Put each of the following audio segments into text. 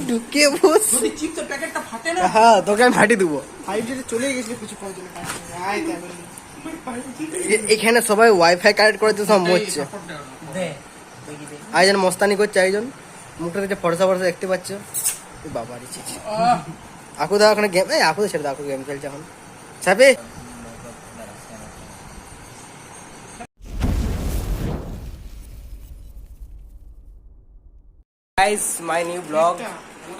ঢুকিয়ে বস। যদি চিপসের প্যাকেটটা ফাটে না, হ্যাঁ তোকে আমি ফাটিয়ে দেবো। 5G চলে গেছিল কিছু প্রয়োজন। এখানে সবাই ওয়াইফাই কানেক্ট করে সব মরছে। আয়োজন মস্তানি করছে, আয়োজন মুখটা দেখতে ফরসা ফরসা দেখতে পাচ্ছ। বাবা রে আকুদা ওখানে গেম, এই আকুদা ছেড়ে দাও, আকু গেম খেলছে এখন। ছাপে গাইস, মাই নিউ ব্লগ।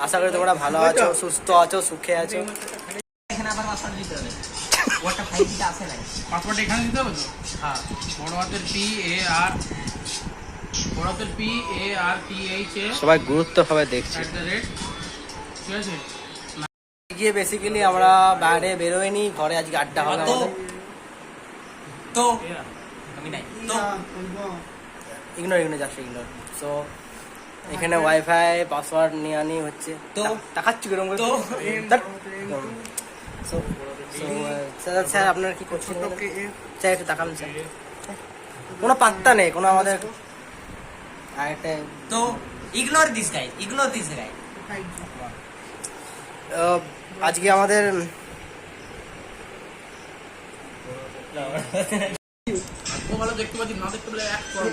আশা করি তোমরা ভালো আছো, সুস্থ আছো, সুখে আছো। এখানে আবার পাসওয়ার্ড দিতে হবে। ওটা 5G টা আছে না, পাসওয়ার্ড এখানে দিতে হবে তো। হ্যাঁ, বড় হাতের PARTH সবাই গুরুত্বভাবে দেখছে। ঠিক আছে। গিয়ে বেসিক্যালি আমরা বাইরে বেরোয়নি, ঘরে আজকে আড্ডা হবে আমাদের। তো আমি নাই তো ইগনোর জাস্ট ইগনোর। সো এখানে ওয়াইফাই পাসওয়ার্ড নিয়ে আনি হচ্ছে। তো দেখাচ্ছি কিরকম করে। তো স্যার আপনারা কি করছেন স্যার, একটু দেখান স্যার। কোনো পাত্তা নেই কোনো আমাদের। আরেকটা তো ইগনোর দিস গাই। আজকে আমাদের ভালো দেখতে পাচ্ছি, না দেখতে পেলে এক করো।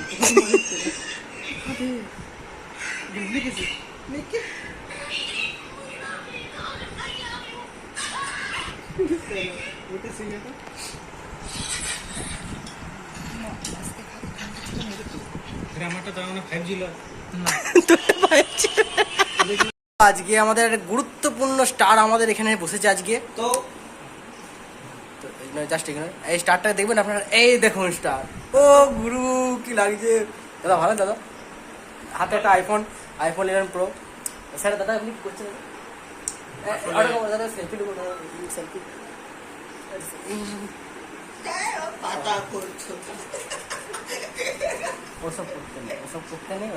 আজকে আমাদের একটা গুরুত্বপূর্ণ স্টার আমাদের এখানে বসেছে আজকে। তো জাস্ট এই স্টারটা দেখবেন আপনারা। এই দেখুন স্টার। ও গুরু কি লাগছে দাদা, ভালো দাদা। হাতে একটা আইফোন 11 প্রো। স্যার দাদা আপনি কি করছেন দাদা? সেলফি নেবো, সেলফি। ওসব করতে নেই, ওসব করতে নেই।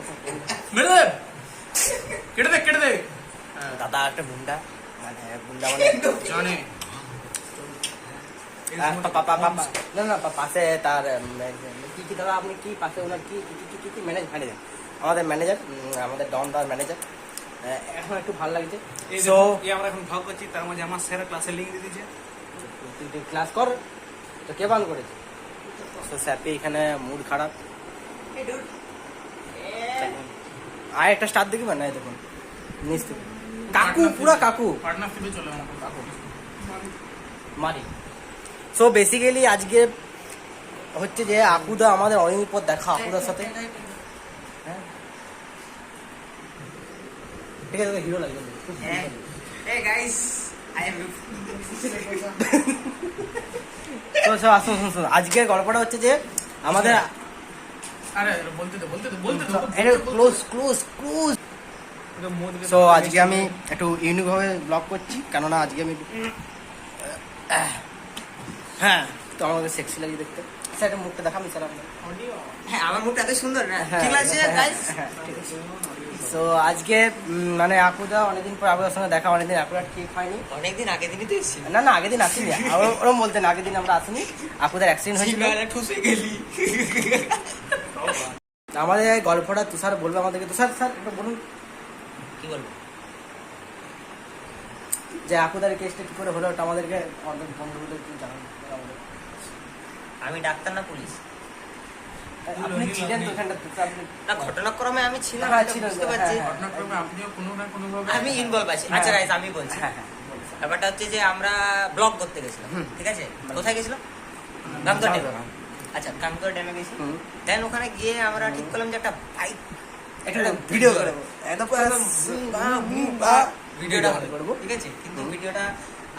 কেটে দে। দাদা একটা গুন্ডা, মানে গুন্ডা মানে জানে না পাশে তার কি কি দাদা, আপনি কি পাশে ওনার কি ম্যানেজার, আমাদের ম্যানেজার, আমাদের ডন দার ম্যানেজার। এখন একটু ভালো লাগছে। সো আমরা এখন ভাগ করছি, তার মাঝে আমার স্যার ক্লাসে লিংক দিয়ে দিয়েছে। তুই ক্লাস কর তো, কে বান করেছে? তো স্যাপি এখানে মুড খারাপ। আর একটা স্টার দেখি না, দেখুন নিচ থেকে কাকু, পুরা কাকু পার্টনারশিপে চলে আমাকে কাকু মারি। সো বেসিক্যালি আজকে হচ্ছে যে আকুদা আমাদের অনেকদিন পর দেখা, আকুদার সাথে। হ্যাঁ ঠিক আছে, হিরো লাগবে। hey guys, I am তো আসুন আজকের গল্পটা হচ্ছে যে আমাদের ক্লোজ। সো আজকে আমি একটু ইউনিক ভাবে ব্লগ করছি, কেননা আজকে আমি হ্যাঁ তো আমাকে সেক্সি লাগে দেখতে। স্যার একটা মুখটা দেখাবি স্যার আপনার? হ্যাঁ, আমার মুখটা এত সুন্দর না? হ্যাঁ, ঠিক আছে গাইস। সো আজকে মানে আপুদা অনেকদিন পর আপুদার সঙ্গে দেখা, অনেকদিন আপুদা ঠিক হয়নি। অনেকদিন আগে দিনই তো এসেছি। না আগের দিন আসিনি, ওরম বলতেন আগের দিন আমরা আসিনি, আপুদার অ্যাক্সিডেন্ট হয়েছিল। ঠুসে গেলি। আমাদের গল্পটা তুষার বলবে আমাদেরকে। তুষার স্যার একটু বলুন কি বলবো? যে আপুদার কেসটা কি করে হলো, ওটা আমাদেরকে আমাদের বন্ধুদের জানান। আমি ডাক্তার না পুলিশ? আপনি ছিলেন তো ওখানটা, না, ঘটনাক্রমে আমি ছিলাম, হ্যাঁ, এটা ছিলেন, বুঝতে পারছি। হ্যাঁ, ঘটনাক্রমে আপনিও কোনো না কোনো ভাবে আমি ইনভলভ আছি। আচ্ছা গাইস, আমি বলছি। হ্যাঁ ব্যাপারটা হচ্ছে যে আমরা ব্লগ করতে গেছিলাম, ঠিক আছে? কোথায় গেছিলাম? গামগড় ড্যামে। আচ্ছা, গামগড় ড্যামে গেছি। দেন ওখানে গিয়ে আমরা ঠিক করলাম যে একটা বাইক একটা ভিডিও করবো, ভিডিওটা করবো, ঠিক আছে? কিন্তু ভিডিওটা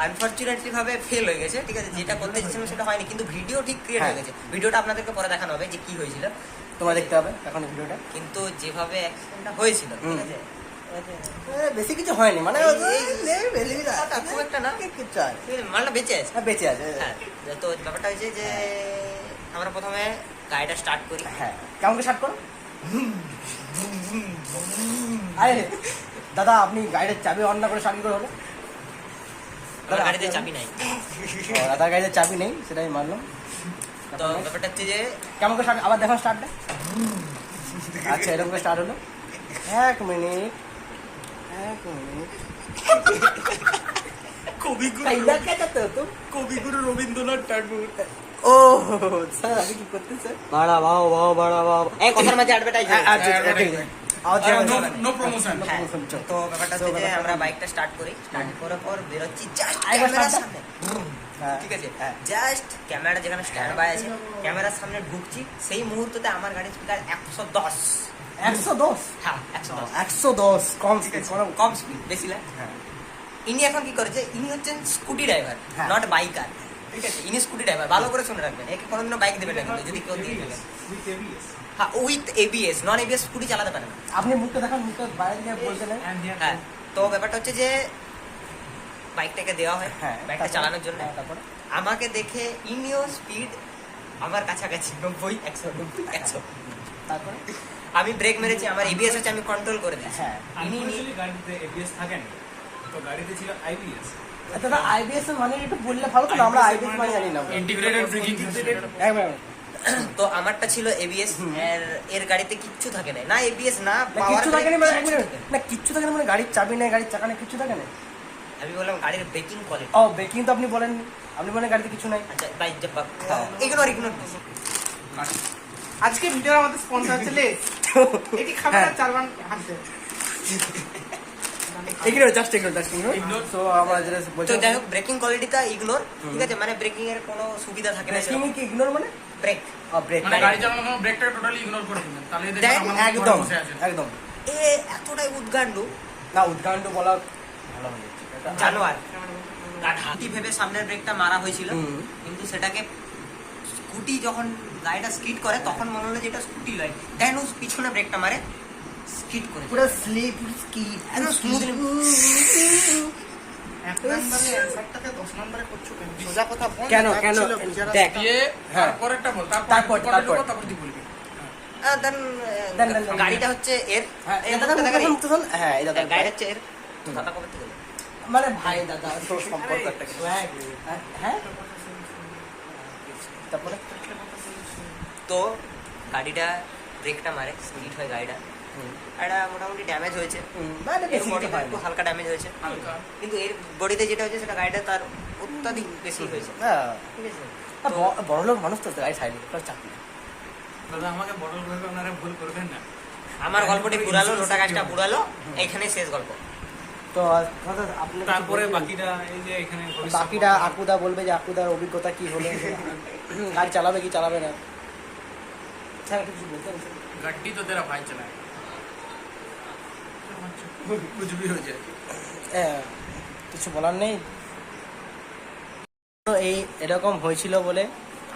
আনফরচুনেটলি ভাবে ফেল হয়ে গেছে, ঠিক আছে? যেটা করতে চেয়েছিলাম সেটা হয়নি, কিন্তু ভিডিও ঠিক ক্রিয়েট হয়ে গেছে। ভিডিওটা আপনাদেরকে পরে দেখানো হবে যে কি হয়েছিল, তোমার দেখতে হবে এখন ভিডিওটা। কিন্তু যেভাবে অ্যাক্সিডেন্টটা হয়েছিল, ঠিক আছে, বেশি কিছু হয়নি, মানে খুব একটা না, মালটা বেঁচে আছে। বেঁচে আছে। হ্যাঁ, তো ব্যাপারটা হয়েছে যে আমরা প্রথমে গাড়িটা স্টার্ট করি। হ্যাঁ, কেমন করে স্টার্ট করো? আরে দাদা, আপনি গাড়ির চাবি অন না করে স্টার্ট করে হলো? আমার গাড়িতে চাবি নাই। দাদার গাড়িতে চাবি নেই, সেটা আমি মানলাম। তো ব্যাপারটা হচ্ছে যে কেমন করে স্টার্ট আবার দেখো স্টার্টটা আচ্ছা এরকম করে স্টার্ট হলো 1 মিনিট কবিগুরু রবীন্দ্রনাথ ঠাকুর। ও স্যার আমি কি করতেছে বাড়া বাবা এই কথার মাঝে অ্যাডভার্টাইজ আচ্ছা ঠিক আছে নো প্রমোশন। তো ব্যাপারটা হচ্ছে যে আমরা বাইকটা স্টার্ট করি, স্টার্ট করার পর বেরোচ্ছি জাস্ট আরেকবার ক্যামেরার start সামনে, হ্যাঁ ঠিক আছে, জাস্ট ক্যামেরা যেখানে স্ট্যান্ড বাই আছে ক্যামেরার সামনে ঢুকছি, সেই মুহূর্তে আমার গাড়ির স্পিকার 110। 110 হ্যাঁ 110, 110 কম ঠিক আছে, কম কম স্পিড, বেশি না। হ্যাঁ ইনি এখন কি করেছে, ইনি হচ্ছেন স্কুটি ড্রাইভার, হ্যাঁ। নট বাইকার, ঠিক আছে, ইনি স্কুটি ড্রাইভার, ভালো করে শুনে রাখবেন, একে কোনোদিনও বাইক দেবেন না কিন্তু যদি কেউ দিয়ে থাকেন। হ্যাঁ with ABS, non ABS scooty চালাতে পারে না। আপনি মুখটা দেখান মুখটা বাইরে দিয়ে বলতে নেই হ্যাঁ তো ব্যাপারটা হচ্ছে যে বাইকটাকে দেওয়া হয় হ্যাঁ বাইকটা চালানোর জন্য। তারপরে আমাকে দেখে ইনিও স্পিড আমার কাছাকাছি 90 100 তারপরে আমি ব্রেক মেরেছি, আমার এবিএস হচ্ছে, আমি কন্ট্রোল করে দিয়েছি। হ্যাঁ আনফরচুনেটলি গাড়িতে এবিএস থাকে না, তো গাড়িতে ছিল আইবিএস, দাদা আইবিএস এর মানে একটু বললে ভালো তো না, আমরা আইবিএস মানে জানি না ইন্টিগ্রেটেড ব্রেকিং সিস্টেম। একবার তো আমারটা ছিল এবিএস, এর গাড়িতে কিচ্ছু থাকে না এবিএস না কিচ্ছু থাকে না power মানে brake, না কিচ্ছু থাকে না মানে গাড়ির চাবি নেই গাড়ির চাকা নেই কিচ্ছু থাকে না আমি বললাম গাড়ির ব্রেকিং কোয়ালিটি। ও ব্রেকিং তো আপনি বলেন আপনি বলেন গাড়িতে কিছু নাই আচ্ছা ভাই হ্যাঁ। ইগনোর আজকে ভিডিও আমাদের স্পন্সর হচ্ছে লেস। এটি খাবার হ্যাঁ। 4 বার হাসে। এগুলো জাস্ট ইগনোর সো আমরা যেটা তো বলছি যাই হোক ব্রেকিং কোয়ালিটিটা ইগনোর, ঠিক আছে, মানে ব্রেকিং এর কোনো সুবিধা থাকে না, ব্রেকিং কি ইগনোর মানে ব্রেক ব্রেক মানে গাড়ি চালানোর সময় ব্রেকটা টোটালি ইগনোর করে দিবেন, তাহলে দেখ, দেখবেন আমার একদম বসে আছে। একদম এ এতটাই উদ্গান্ডু না উদ্ঘাটন বলা ভালো হয়ে যাচ্ছে এটা জানোয়ার, হাতি ভেবে সামনের ব্রেকটা মারা হয়েছিল, হুম। কিন্তু সেটাকে স্কুটি যখন গাড়িটা স্কিড করে তখন মনে হলো যে এটা স্কুটি নয়, দেন ও পিছনে ব্রেকটা মারে স্কিড করে পুরো স্লিপ স্কিপ একদম স্মুথলি। এক নম্বরে অ্যান্সারটাকে 10 নম্বরে করছো কেন? সোজা কথা বল। কেন তার কেন ছিল বিচার দেখ দিয়ে হ্যাঁ। তারপরেরটা বল, তারপর, তারপর তারপর। তুই বলবি। দেন দেন। গাড়িটা হচ্ছে এর হ্যাঁ এই এই দাদা মুখটা দেখালি? মুখটা তো হ্যাঁ এই দাদা গাড়িটা হচ্ছে এর দাদা কবে থেকে মানে ভাই দাদা তো সম্পর্ক একটা কিছু হ্যাঁ তারপরে তো গাড়িটা ব্রেকটা মারে স্কিড হয় গাড়িটা, এটা মোটামুটি ড্যামেজ হয়েছে, মানে এর বেশি কিছু বডিটা হয় একটু হালকা ড্যামেজ হয়েছে, হালকা। কিন্তু এর বডিতে যেটা হয়েছে সেটা গাড়িটা তার অত্যাধিক বেশি হয়েছে, হ্যাঁ ঠিক আছে। বড় লোক মানুষ তো গাড়ি সাইডে চাকরি দাদা আমাকে বড় ভাবে আপনারা ভুল করবেন না। আমার গল্পটি পুরালো, লোটা গাছটা পুরালো, এইখানে শেষ গল্প। তো দাদা আপনি কিছু তারপরে বলবেন? বাকিটা এই যে এখানে বাকিটা আকুদা বলবে যে আকুদার অভিজ্ঞতা কি হলো গাড়ি চালাবে কি চালাবে না স্যার একটু কিছু বলতে হবে? গাড়ি তো তেরা ভাই চালায়, कुछ भी हो जाए। কিছু বলার নেই তো এই এরকম হয়েছিল বলে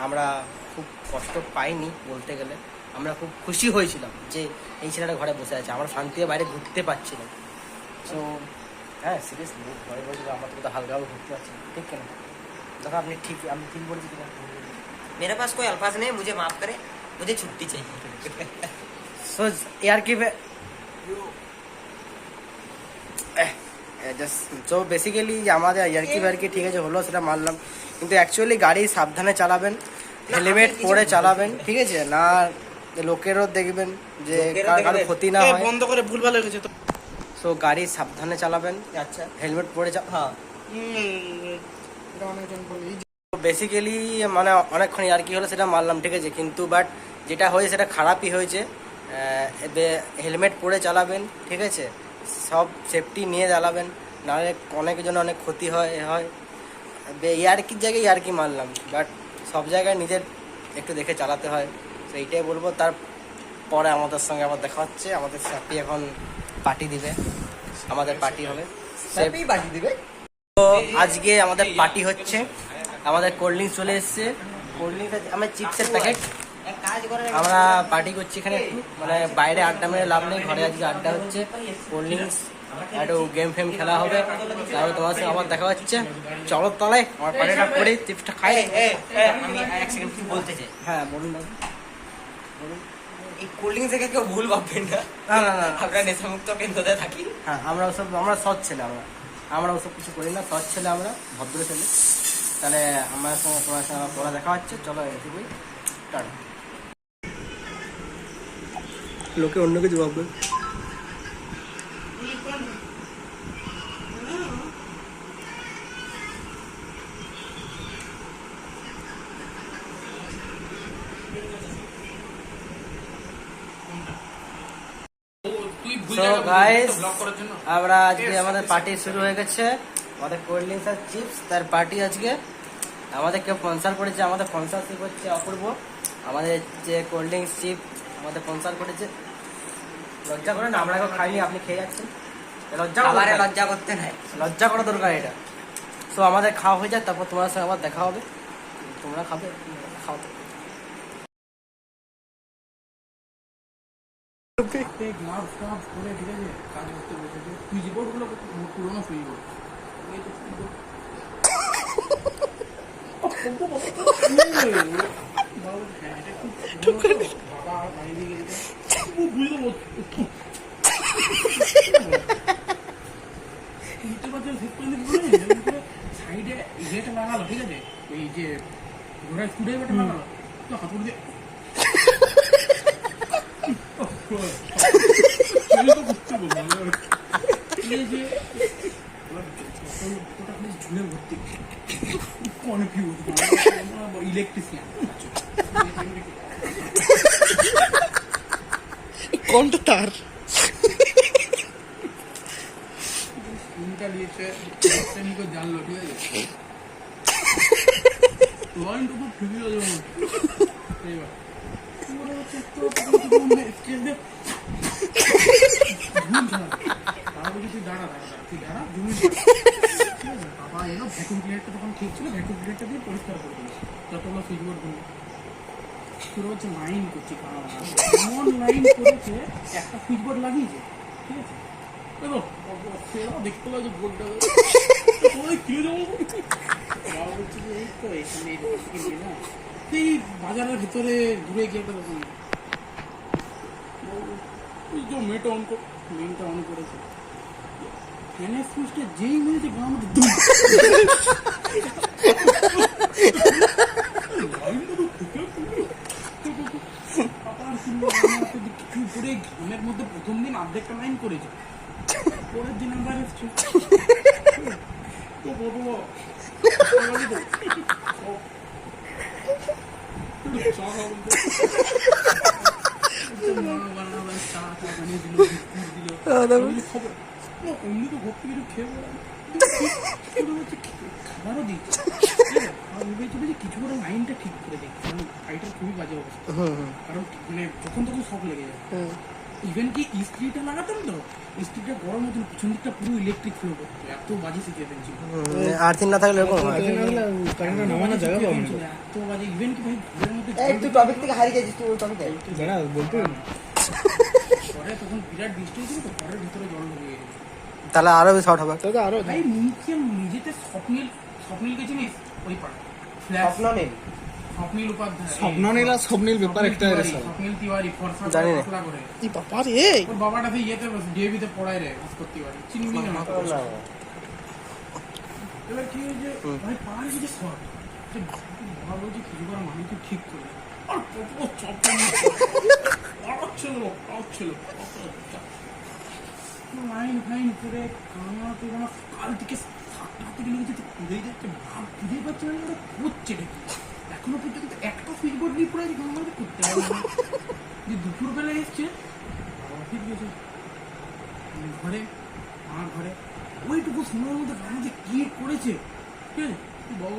আমরা খুব কষ্ট পাইনি বলতে গেলে, আমরা খুব খুশি হয়েছিলাম যে এই ছেলেটা ঘরে বসে আছে, আমরা শান্তিতে বাইরে ঘুরতে পারছিলাম। সো হ্যাঁ সিরিয়াসলি ঘরে বসে আমরা তো হালকাভাবে ঘুরতে পারছি ঠিক কেন দেখো আপনি ঠিক বলেছি কিনা मेरे पास कोई अल्फाज नहीं, मुझे माफ करे, मुझे छुट्टी चाहिए। सो यार की তো বেসিক্যালি আমাদের ইয়ার্কি বার্কি ঠিক আছে হলো সেটা মানলাম, কিন্তু অ্যাকচুয়ালি গাড়ি সাবধানে চালাবেন, হেলমেট পরে চালাবেন, ঠিক আছে না লোকেরও দেখবেন যে কারো ক্ষতি না হয়। বন্ধ করে ভুলভাল হয়ে গেছে তো। সো গাড়ি সাবধানে চালাবেন, আচ্ছা হেলমেট পরে হ্যাঁ এটা অনেকজন বলে এই বেসিক্যালি মানে অনেকক্ষণ ইয়ার্কি হলো সেটা মানলাম ঠিক আছে, কিন্তু বাট যেটা হয়েছে সেটা খারাপই হয়েছে। হেলমেট পরে চালাবেন, ঠিক আছে, সব সেফটি নিয়ে চালাবেন, নাহলে অনেকের জন্য অনেক ক্ষতি হয় ইয়ার্কির জায়গায় ইয়ার্কি মানলাম, বাট সব জায়গায় নিজের একটু দেখে চালাতে হয়। তো এইটাই বলবো। তারপরে আমাদের সঙ্গে আবার দেখা হচ্ছে, আমাদের স্যাপি এখন পার্টি দিবে, আমাদের পার্টি হবে, স্যাপি পার্টি দিবে। তো আজকে আমাদের পার্টি হচ্ছে, আমাদের কোল্ড ড্রিঙ্কস চলে এসছে, কোল্ড ড্রিঙ্কস আমার চিপসের প্যাকেট, एक काज करे আমরা পার্টি করছি এখানে একটু, মানে বাইরে আড্ডা মেরে লাভ নেই, ঘরে আজকে আড্ডা হচ্ছে, কোল্ড ড্রিঙ্কস একটু গেম ফেম খেলা হবে, তারপরে তোমার সঙ্গে আবার দেখা হচ্ছে। চলো তলায় আমার পার্টিটা করে চিপসটা খাই। আমি এক সেকেন্ড কি বলতে চাই, হ্যাঁ বলুন দাদা। এই কোল্ড ড্রিঙ্কস থেকে কেউ ভুল ভাববেন না, না না না আমরা নেশামুক্ত কেন্দ্রতে থাকি। হ্যাঁ আমরা সৎ ছেলে, আমরা ওসব কিছু করি না, সৎ ছেলে আমরা, ভদ্র ছেলে। তাহলে আমার সঙ্গে তোমার সঙ্গে আমার পড়া দেখা হচ্ছে, চলো এটুকুই, টাটা। লোকে অন্য কিছু ভাববে। সো গাইস, আমরা আজকে আমাদের পার্টি শুরু হয়ে গেছে, আমাদের কোল্ড ড্রিঙ্কস আর চিপস তার পার্টি আজকে। আমাদের কেউ স্পন্সার করেছে, আমাদের স্পন্সারশিপ হচ্ছে অপূর্ব। আমাদের যে কোল্ড ড্রিঙ্কস চিপস আমাদের স্পন্সার করেছে। লজ্জা করেন, আমরা কেউ খাইনি, আপনি খেয়ে যাচ্ছেন, লজ্জা করা খাবারে দরকার। লজ্জা করতে নাই। লজ্জা করা দরকার এটা। সো আমাদের খাওয়া হয়ে যায়, তারপর তোমার সঙ্গে আবার দেখা হবে, তোমরা খাবে, খাওয়া। গ্লাভস গ্লাভস পরে ঠিক আছে কাজ করতে বসেছে। সুইচ বোর্ডগুলো পুরোনো সুইচ বোর্ড। বাবা বাইরে গেছে বুঝতে সাইডে ইয়েটা লাগালো, ঠিক আছে, ওই যে ঘোড়ার স্কুডে বেটা লাগালো, তো হাতুড়ি দিয়ে ঝুলে ভর্তি ইলেকট্রিশিয়ান কোনটা তার? স্ক্রিনটা নিয়েছে জানলো, ঠিক আছে, লাইন তো খুব ঠিকই আছে এবার বাবা এলো ভ্যাকুম ক্লিনারটা তখন ঠিক ছিল, ভ্যাকুম ক্লিনারটা দিয়ে পরিষ্কার করে দিয়েছে যতগুলো সুইচবোর্ড গুলো। পুরো হচ্ছে লাইন করছি, এমন লাইন করেছে, একটা সুইচবোর্ড লাগিয়েছে, ঠিক আছে, দেখতে লাগে বোর্ডটা কিনে যাবো। বাবা বলছে যে এই তো এখানে না, এই বাজারের ভিতরে ঘুরে গিয়ে একটা দোকান, ওই যে মেয়েটা অন করে, মেনটা অন করেছে, ফ্যানের সুইচটা যেই মেরেছে গাঁ মধ্যে দুম। কিছু করে ঘামের মধ্যে প্রথম দিন অর্ধেকটা লাইন করেছে, পরের দিন আবার এসছে অমনি তো ঘর থেকে খেয়ে খাবারও দিচ্ছে, কিছু করে লাইনটা ঠিক করে দেখছি, কারণ গাড়িটার খুবই বাজে অবস্থা, কারণ মানে যখন তখন শক লেগে যায়। ইভেন কি ইস্ত্রিটা লাগাতাম তো, ইস্ত্রিটা গরম হতো, পিছন দিকটা পুরো ইলেকট্রিক ফ্লো করতো, এত বাজে সিচুয়েশন ছিল। আর্থিং না থাকলে এরকম হয়। এত বাজে, ইভেন কি ভাই ঘরের মধ্যে তুই টপিক থেকে হারিয়ে গেছিস, তুই ওই টপিকে পরে তখন বিরাট বৃষ্টি হয়েছিল তো, ঘরের ভিতরে জল ঢুকে গেছে। তাহলে আরো শর্ট হবে। ভাই নিচে নিজেতে স্বপ্নীলকে চিনিস? ওই পাড়া স্বপ্নীল উপাধ্যায়, স্বপ্নীল ব্যাপার একটা স্বপ্নীল তিওয়ারি, ফর্সা জানি না। পতলা করে। এই বাবা রে, ওর বাবাটা সেই ইয়েতে ডিএভিতে পড়ায় রে, ভাস্কর তিওয়ারি, চিনবি না? এবার কি হয়েছে ভাই, পাড়ার কিছু শর্ট, বাবা বলছে কিছু করা মানে তুই ঠিক করে, আর কত চাপ ছিল লাইন ফাইন করে কামাতে, আমার কাল থেকে 7টা থেকে লেগেছে, ঘুরেই যাচ্ছে, ভাব ঘুরে পাচ্ছে না, ওরা করছে নাকি এখনো পর্যন্ত একটা সুইচবোর্ড নিয়ে পড়ে আছে, আমাদের করতে হবে না। যে দুপুরবেলা এসছে ঠিক গেছে ঘরে, আমার ঘরে ওইটুকু সময়ের মধ্যে আমাদের কি করেছে, ঠিক আছে, বাবু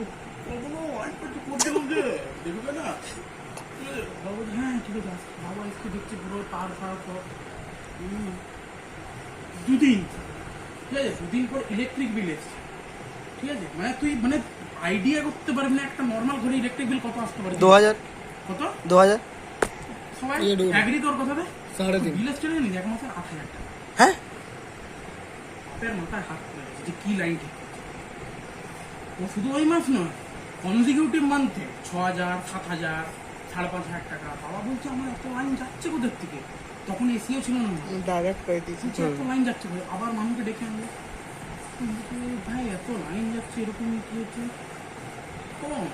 করছিলাম যে দেখবে না, বাবু হ্যাঁ ঠিক আছে, বাবা এসে দেখছে পুরো তার ফার সব। দুদিন, ঠিক আছে, দুদিন পর ইলেকট্রিক বিল এসছে, ঠিক আছে, মানে তুই মানে আইডিয়া করতে পারবি না একটা নর্মাল ঘরে ইলেকট্রিক বিল কত আসতে পারে। 2000 কত? 2000 সবাই এগ্রি তোর কথাতে? 3.5 বিল এসছে জানিস, এক মাসে 8,000 টাকা। হ্যাঁ, বাপের মাথায় হাত পড়ে গেছে যে কি লাইন ঠিক করছে। ও শুধু ওই মাস নয়, কনজিকিউটিভ মান্থে 6,000, 7,000, 5,500 টাকা। বাবা বলছে আমার এত লাইন যাচ্ছে কোথার থেকে, তখন এসিও ছিল না, ডাইরেক্ট করে দিয়েছি। এত লাইন যাচ্ছে ভাই। আবার মানুষকে ডেকে আনলো, ভাই এত লাইন যাচ্ছে এরকম কি হচ্ছে, কম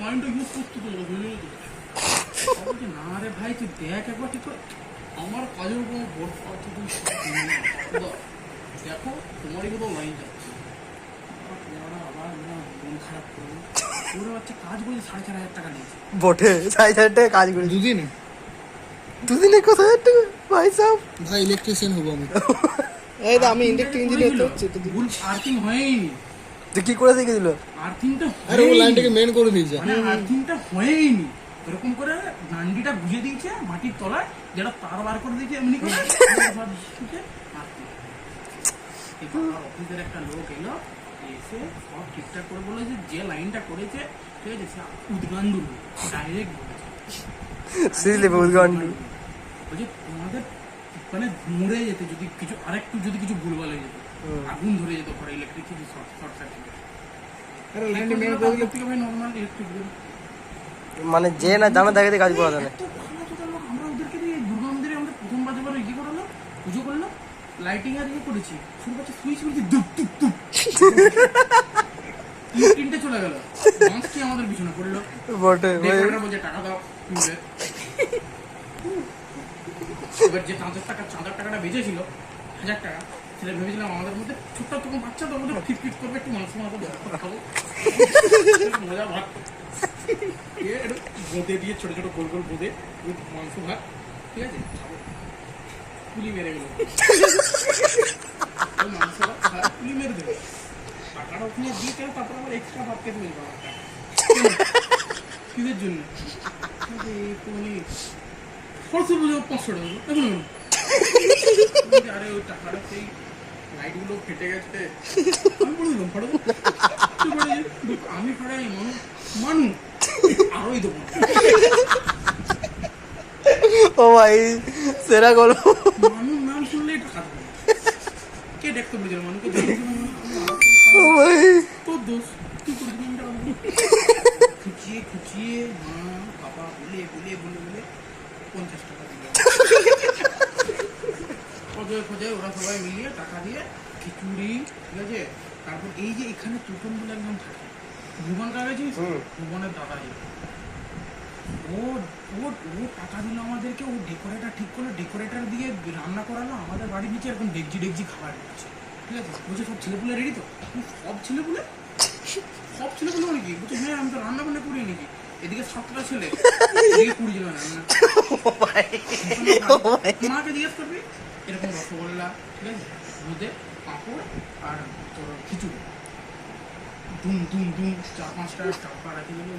লাইনটা ইউজ করতে তো বুঝলি তো বলছে না রে ভাই তুই দেখ একবার ঠিক করে আমার কাজের উপর ভোট পাচ্ছি তুই দেখো তোমারই কোথাও লাইন যাচ্ছে আবার মন খারাপ করবো ওরা বাচ্চা কাজ করেছে 4,500 টাকা নিয়েছে বটে 4,500 টাকা কাজ করে দুদিনে দুদিনে কত হাজার টাকা ভাই সাহেব ভাই ইলেকট্রিশিয়ান হবো আমি এই তো আমি ইলেকট্রিক ইঞ্জিনিয়ার তো হচ্ছে ভুল আর্থিং হয়নি তো কি করে শিখে দিল আর্থিংটা আরে ও লাইনটাকে মেন করে দিয়েছে মানে আর্থিংটা হয়নি এরকম করে নান্ডিটা বুঝে দিয়েছে মাটির তলায় যেটা তার বার করে দিয়েছে এমনি করে এবার অফিসের একটা লোক এলো এসে সব ঠিকঠাক করে বললো যে লাইনটা করেছে ঠিক আছে সে উদ্গান্ডুল ডাইরেক্ট বলেছে সিরিয়াসলি উদ্গান্ডুল বলছে তোমাদের মানে মরে যেতে যদি কিছু আরেকটু যদি কিছু ভুলভাল হয়ে যেত আগুন ধরে যেত ঘরে ইলেকট্রিক কিছু শর্ট সার্কিট আরে লাইনটা মেন করে দিলে থেকে ভাই নরমাল ইলেকট্রিক মানে যে না জানা দেখে কাজ করা যায় না আমরা ওদেরকে দিয়ে দুর্গা মন্দিরে আমরা প্রথমবার যেবার ইয়ে করালো পুজো করলো লাইটিং আর ইয়ে করেছি শুরু করছে সুইচ করেছি দুপ দুপ দুপ তিনটে চলে গেল মাস্কি আমাদের পিছনে পড়লো বটে ডেকোরেটর বলছে টাকা দাও কিনবে এবার যে 5,000 টাকাটা বেঁচেছিল 1,000 টাকা সেটা ভেবেছিলাম আমাদের মধ্যে ছোট্ট তখন বাচ্চা তো আমাদের ফিট ফিট করবে একটু মাংস খাবো মজা ভাত বোঁদে দিয়ে ছোট ছোট গোল গোল বোঁদে মাংস ভাত ঠিক আছে খাবো পুলি মেরে গেল মাংস ভাত পুলি মেরে দেবে টাকাটা ওখানে দিয়ে কেন তারপর আবার এক্সট্রা ভাত খেতে মিলবে আমার কিসের জন্য খরচ বুঝে 500 টাকা এখন আরে ওই টাকাটা সেই লাইটগুলো ফেটে গেছে আমি বলে দিলাম ফাড়ো আমি ফাড়াই মানু আরোই দেবো ও ভাই সেরা গল্প মানুষ নাম শুনলেই টাকা দেবে কে দেখতে বলেছিল মানুষকে ও ভাই তোর দোষ তুই করে দিবি টাকা খুঁচিয়ে খুঁচিয়ে মা বাবা বলে বলে বলে বলে 50 টাকা দিল খোঁজায় খোঁজায় ওরা সবাই মিলিয়ে টাকা দিয়ে খিচুড়ি ঠিক আছে তারপর এই যে এখানে তুতন বলে একদম থাকে ভুবন কাকা ছিস ভুবনের দাদা ও ও ও টাকা দিল আমাদেরকে ও ডেকোরেটর ঠিক করলো ডেকোরেটর দিয়ে রান্না করালো আমাদের বাড়ির নিচে এরকম ডেকজি ডেকজি খাবার দিচ্ছে ঠিক আছে বলছে সব ছেলেপুলে রেডি তো সব ছেলেপুলে মানে কি বলছে হ্যাঁ আমি তো রান্না বান্না করি নাকি এদিকে 7টা ছেলে এদিকে 20 জন রান্না মাকে জিজ্ঞেস করবি এরকম রসগোল্লা ঠিক আছে দুধে পাঁপড় আর তোর খিচুড়ি দুম দুম দুম 4-5টা চাপা রাখি গেল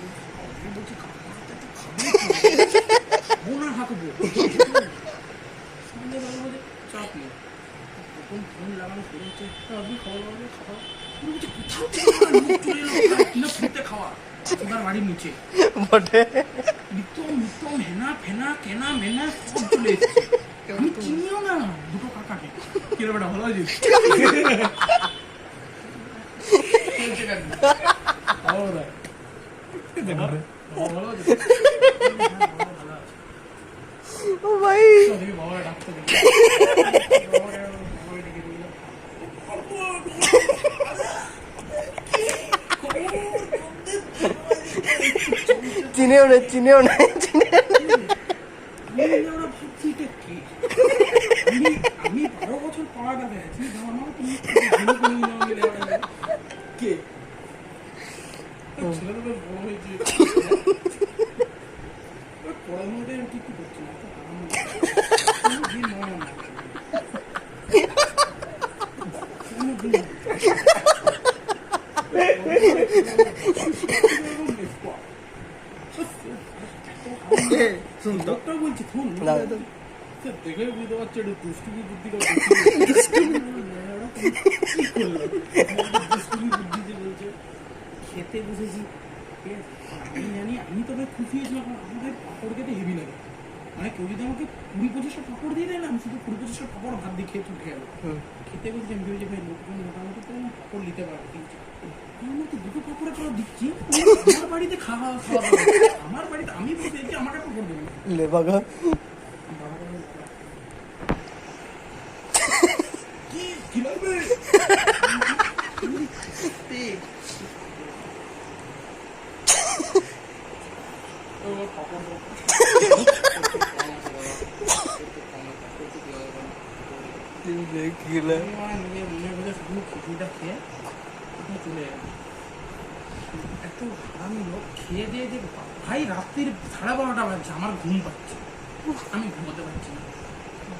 বলছি খাবো না হাঁকবো সন্ধ্যেবেলা বলছে চাপ নেই তখন ফোন লাগানো শুরু হচ্ছে আপনি খাবার বাড়বে খাওয়া বলছে কোথাও ফুটে খাওয়া এবার বাড়ির নিচে বটে নিত্যম হেনা ফেনা কেনা মেনা সব চলে এসেছে আমি চিনিও না দুটো কাকাকে কিরকম বেটা ভালো আছিস ভালো আছিস ও ভাই বাবা ডাক্তার চিনেও না আমি 12 বছর পড়া গেছে কে ছেলে তো বড় হয়েছে পড়াশোনাটাই আমি ঠিক করছি না ডক্টর বলছি ফোন দেখে বুঝতে পারছি একটু দুষ্টুমি বুদ্ধি দুষ্টুমি বুদ্ধি যে বলছে খেতে বসেছি ঠিক আছে আমি জানি আমি তবে খুশি হয়েছিলাম আমাদের পাঁপড় খেতে হেভি লাগে মানে কেউ যদি আমাকে 20-25টা পাঁপড় দিয়ে দেয় না আমি শুধু 20-25টা পাঁপড় ভাত দিয়ে খেয়ে উঠে গেল খেতে বলছি আমি ভেবেছি ভাই লোকজন মোটামুটি তো পাঁপড় নিতে পারে কিন্তু আমাকে দুটো পাঁপড়ে খাওয়া দিচ্ছি আমার বাড়িতে খাওয়া আমার বাড়িতে আমি বলছি আমাকে পাঁপড় দেবেন লে বাগা কি লাগবে খিচুড়িটা খেয়ে চলে যাবে এত হারামি লোক খেয়ে দিয়ে যে ভাই রাত্রির 12:30 বাজছে আমার ঘুম পাচ্ছে আমি ঘুমোতে পারছি না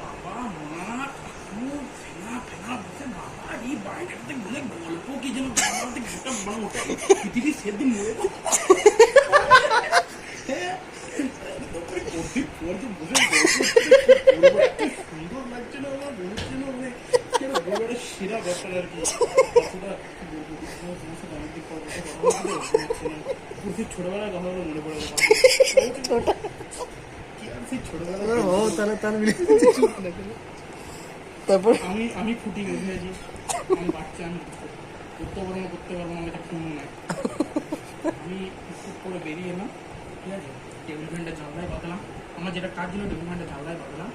বাবা মা ঠাকুর ফেনা ফেনা বসে বাবা এই বাইরেতে বলে গল্প কি যেন পৃথিবী সেদিন মরে সুন্দর লাগছে না আমার বলছে না মানে সেরা ব্যাপার আর কি ছোটবেলার কথাগুলো মনে পড়ে তারপর আমি ফুটি উঠেছি আমি বাচ্চা আমি করতে পারবো না আমি একটা খুন নাই আমি খুব করে বেরিয়ে এলাম ঠিক আছে টেবিল ফ্যানটা জানলায় বাঁধলাম আমার যেটা কাজ ছিল টেবিল ফ্যানটা জানলায় বাঁধলাম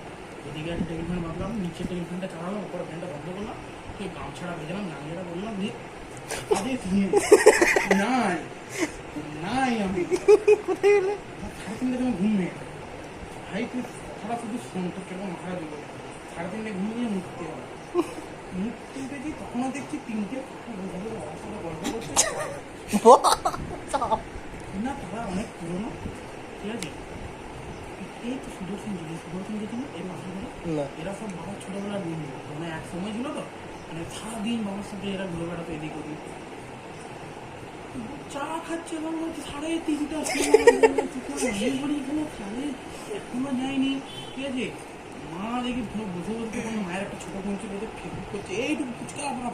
এদিকে একটা টেবিল ফ্যান বাঁধলাম নিচে টেবিল ফ্যানটা চালালাম উপরে ফ্যানটা বন্ধ করলাম তুই গামছাড়া ভেজালাম জানলাটা বললাম যে আরে নাই নাই আমি কোথায় গেলে সাড়ে 3 আমি ঘুম নেই ভাই তুই কথাটা শুধু শোন তো কেমন মাথা দেবো 3:30 ঘুম নিয়ে মুক্তি হবে মুক্তি উঠেছি তখনও দেখছি 3টে গল্প করছে না তারা অনেক পুরোনো ঠিক আছে এই তো সুদর্শন যেত না এর মাথা ধরে এরা সব বাবার ছোটবেলার বন্ধু মানে এক সময় ছিল তো মানে সারাদিন বাবার সাথে এরা ঘুরে বেড়াতো এদিক ওদিক চা খাচ্ছে এবং 3:30 এখনো যায়নি ঠিক আছে মা দেখি বসে বলতে কোনো মায়ের একটা ছোট বোন ছিল ফেসবুক করছে এইটুকু ফুচকা আপনার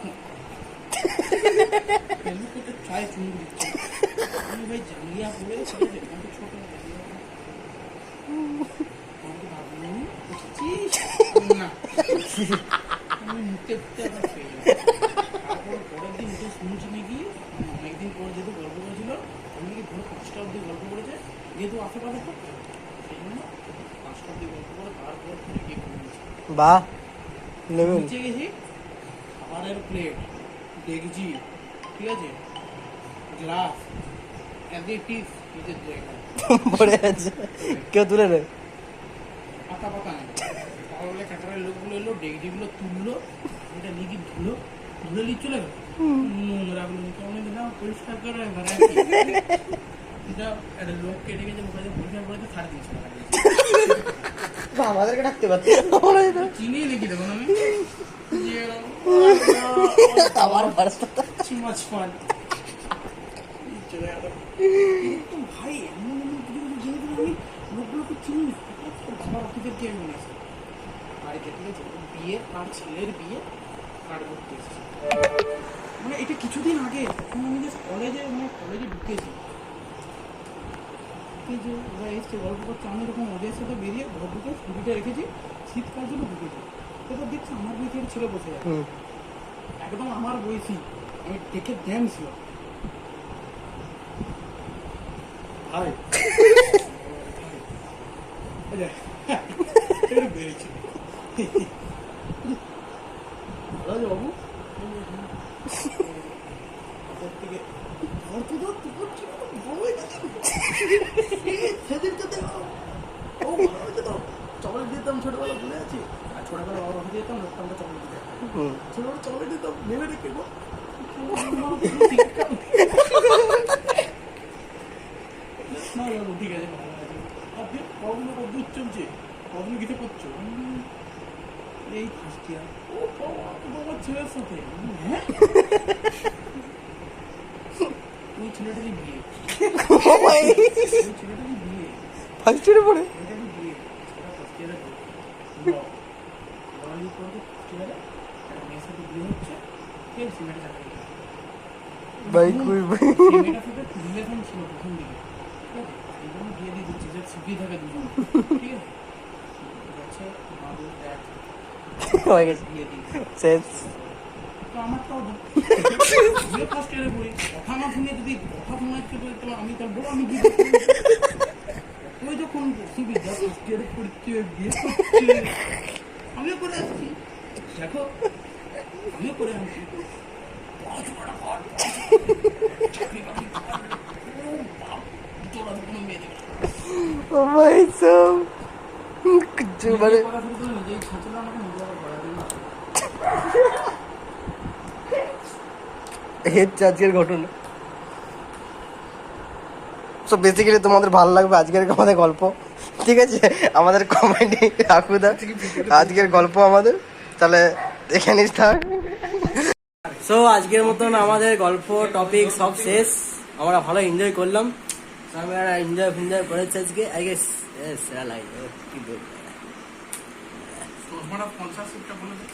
ফেসবুক করতে চায় চুমুক দিচ্ছে আমি ভাই জাঙ্গিয়া পড়ে ছোট না আমি মুখে তারপর পরের দিন উঠে শুনছি নাকি অনেকদিন পর যেহেতু গল্প করেছিল আমি নাকি ভোর 5টা অব্দি গল্প করেছে যেহেতু আশেপাশে থাকতো সেই জন্য 5টা অব্দি গল্প করে তারপর ফিরে গিয়ে ঘুমিয়েছি বাহ নিচে গেছি খাবারের প্লেট ডেকচি ঠিক আছে গ্লাস অ্যাডিটিভ নিজের জায়গায় পড়ে আছে কেউ তুলে নেয় পাতা নেই তাহলে কাটারের লোকগুলো এলো ডেকচিগুলো তুললো এটা লিখি ধুলো নিয়ে চলে গেল নোংরাগুলো কেমন দিলাম পরিষ্কার করে এটা একটা লোক কেটে গেছে মোবাইলে পরিষ্কার করেছে 350 টাকা আমাদেরকে ডাকতে পারতে চিনি নাকি দেখুন আমি আমার মাছ ফান চলে গেল কিন্তু ভাই এমন কিছু জিনিস আমি লোকগুলোকে চিনি না আমার অফিসের কে মনে আছে বাড়িতে ঠিক আছে বিয়ে আর ছেলের বিয়ে কার্ড করতে এসেছি মানে এটা কিছুদিন আগে তখন আমি যে কলেজে ঢুকেছি যে ওরা এসছে গল্প করছে আমি এরকম ওদের সাথে বেরিয়ে ঘর ঢুকে স্কুটিটা রেখেছি শীতকাল জন্য ঢুকেছি এবার দেখছি আমার বয়সী একটা ছেলে বসে যাবে একদম আমার বয়সী আমি দেখে জ্ঞান ছিল ভাই বেড়েছি ভালো বাবু চকলেট দিতাম ছোটবেলা ভুলে আছি আর ছোটবেলা বাবা রফে দিতাম লোকটা চকলেট দিতাম ছোটবেলা চকলেট দিতাম নেমে রেখে না বাবু ঠিক আছে ভালো আছে আপনি কদিন অদ্ভুত চলছে কদিন কিছু করছো এই ফার্স্ট ইয়ার ও বাবা ছেলের সাথে হ্যাঁ ওই ছেলেটারই বিয়ে ফার্স্ট ইয়ারে পড়ে বিয়ে ফার্স্ট ইয়ারে মেয়ের সাথে বিয়ে হচ্ছে কে সিমেন্টে চাকরি ভাই রিলেশন ছিল প্রথম দিকে ঠিক আছে এই জন্য বিয়ে দিয়ে দিচ্ছি যে শিখিয়ে থাকে দুজন ঠিক আছে যাচ্ছে বাবু এক হয়ে গেছে বিয়ে দিয়ে শেষ তো আমার তো বিয়ে ফার্স্ট ইয়ারে পড়ি কথা না শুনে যদি কথা শোনাচ্ছে তো আমি তার বড় আমি ওই যখন সুবিধা ফার্স্ট ইয়ারে পড়ছে বিয়ে করছে আমিও করে আসছি দেখো আমিও করে আসছি চাকরি বাকরি তোরা কোনো মেয়ে দেবে ও ভাই সব কিছু মানে পড়া শুরু করে নিজেই ছাত্ররা আমাকে নিজে আবার পড়াবে। এই হচ্ছে আজকের ঘটনা। সো বেসিক্যালি তোমাদের ভালো লাগবে আজকের আমাদের গল্প, ঠিক আছে? আমাদের কমেডি আকুদা আজকের গল্প আমাদের, তাহলে এখানেই থাক। সো আজকের মতন আমাদের গল্প টপিক সব শেষ। আমরা ভালো এনজয় করলাম, আমরা এনজয় ফিনজয় করেছি আজকে। আই গেস সেরা লাগে কি বলবো। চশমাটা স্পন্সরশিপটা বলে দে।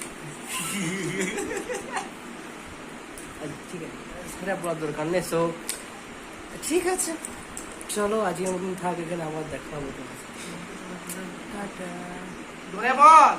ঠিক আছে, সেটা বলার দরকার নেই। সো ঠিক আছে, চলো আজকের মতন থাক এখানে, আবার দেখা হবে তোমার সাথে। টাটা। ধরে বল